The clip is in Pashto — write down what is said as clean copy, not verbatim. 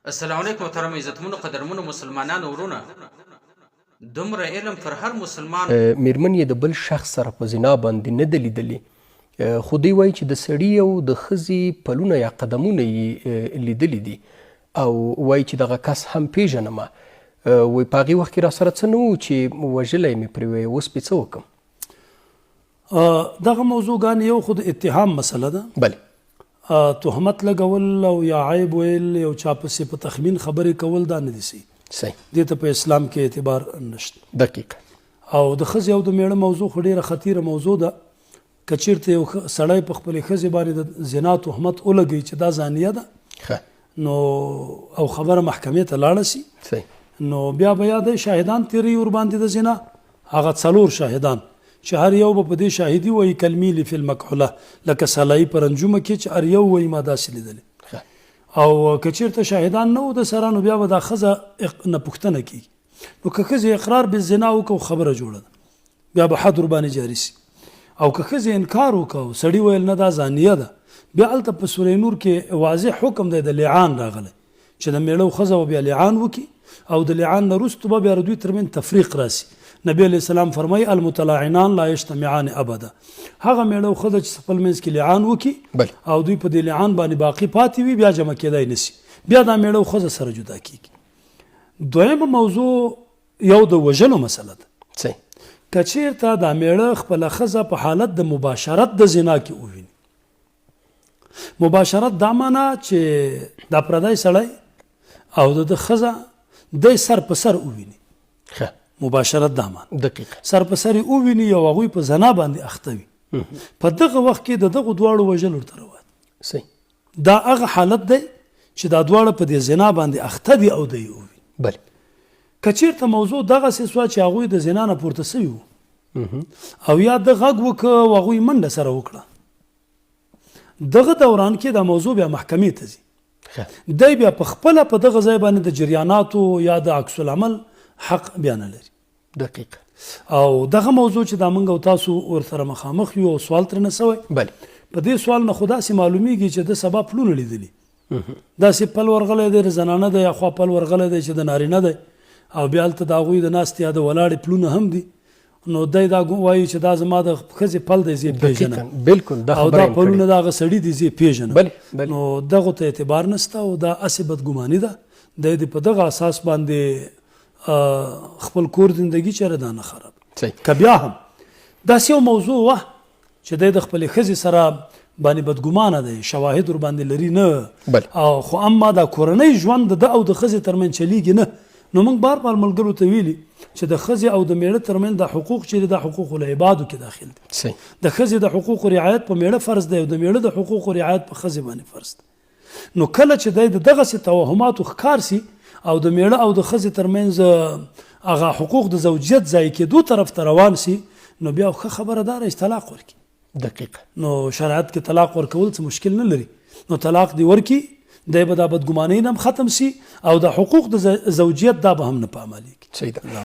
السلام علیکم محترم عزتمنو قدرمنو مسلمانانو ورونه دومره علم پر هر مسلمان میرمن یې د بل شخص سره په زنا باندې نه ده لیدلې، خو دوی وایي چې د سړي او د ښځې پلونه یا قدمونه یې لیدلي دي او وایي چې دغه کس هم پیژنمه. وایي په هغې وخت کې را سره څه نه و چې وژلی مې پرې وایي، اوس پې څه وکړم؟ دغه موضوعګان یو خو د اتهام مسله ده. بله، تهمت لګول او یا عیب ویل یو چا پسې په تخمین خبرې کول دا نه دي صحیح. دې ته په اسلام کې اعتبار نشته. دقیقا. او د ښځې او د میړه موضوع خو ډېره خطیره موضوع ده. که چېرته یو سړی په خپلې ښځې باندې د زنا تهمت ولګوي چې دا زانیه ده نو او خبره محکمې ته لاړه سي نو بیا به یا د شاهدان تیری ورباندې د زنا هغه 4 شاهدان چې هر یو به په دې شاهدي وایي کالمیل فی المکحله، لکه سلایي پر انجمه کې چې هر یو وایي ما داسې لیدلې. او که چېرته شاهدان نه و د سره نو بیا به دا ښځه نه پوښتنه کېږي. نو که ښځې اقرار بالزنا وکړو خبره جوړه ده، بیا به حد ورباندې جاري سي. او که ښځې انکار وکړو سړي ویل نه دا زانیه ده، بیا هلته په سورې نور کې واضح حکم دی د لعان راغلی چې د میړه او ښځه به بیا لعان وکړي او د لعان نه وروسته به بیا د دوی ترمنځ تفریق راسي. نبی علیہ السلام فرمایي المتلاعنان لا یجتمعان ابدا. هغه میړه او ښځه چې خپل منځ کې لعان وکړي او دوی په دې لعان باندې باقي پاتې وي بیا جمع کېدای نه سي، بیا دا میړه او ښځه سره جدا کېږي. دویمه موضوع یو د وژلو مسله ده. که چېرته دا میړه خپله ښځه په حالت د مباشرت د زنا کې وویني، مباشرت دا معنا چې دا پردی سړی او د ښځه دی سر په سر وویني، مباشرت دا معنا دقیقا سر په سر وویني او هغوی په زنا باندې اخته وي، په دغه وخت کې د دغو دواړو وژل ورته روا دي. دا هغه حالت دی چې دا دواړه په دې زنا باندې اخته دي او دی وویني. بله، که چېرته موضوع دغسې سوه چې هغوی د زنا نه پورته سوي وو او یا د غږ وکړه او هغوی منډه سره وکړه، دغه دوران کې دا موضوع بیا محکمې ته ځي. دی بیا په خپله په دغه ځای باندې د جریاناتو یا د عکس العمل حق بیا نه لري. دقیقا. او دغه موضوع چې دا موږ او تاسو ورسره مخامخ یو او سوال ترنه سوی، بله، په دې سوال نه خو داسې معلومیږي چې د سبا پلونه لیدلي، داسې پل ورغلی دی د زنانه دی یا خوا پل ورغلی دی چې د نارینه دی او بیا هلته د هغوی د ناستې یا د ولاړې پلونه هم دي. نو دی دا وایي چې دا زما د ښځې پل دی زه یې پېژنم، بلکل او دا پلونه د هغه سړي دي زه یې پېژنم. نو دغو ته اعتبار نشته او دا هسې بدګماني ده. دی د په دغه اساس باندې خپل کور زندگی چېرې دا نه خراب. که بیا هم داسې یو موضوع وه چې دی د خپلې ښځې سره باندې بدګمانه دی، شواهد ورباندې لري نه، او خو اما دا کورنۍ ژوند د ده او د ښځې ترمنځ چلیږي نه، نو موږ بار بار ملګرو ته ویلي چې د ښځې او د میړه ترمنځ دا حقوق چې دي دا حقوق العبادو کې داخل دي. د ښځې د حقوقو رعایت په میړه فرض دی او د میړه د حقوقو رعایت په ښځې باندې فرض دی. نو کله چې دی د دغسې توهماتو ښکار سي او د میړه او د ښځې ترمنځ هغه حقوق د زوجیت ځای کېدو طرف ته روان سي نو بیا ښه خبره دا ده چې طلاق ورکړي. دقیقا. نو شریعت کې طلاق ورکول څه مشکل نه لري، نو طلاق دی ورکړي، دی به دا بدګمانۍ نه هم ختم سي او د حقوق د زوجیت دا به هم نه په عملي کړي.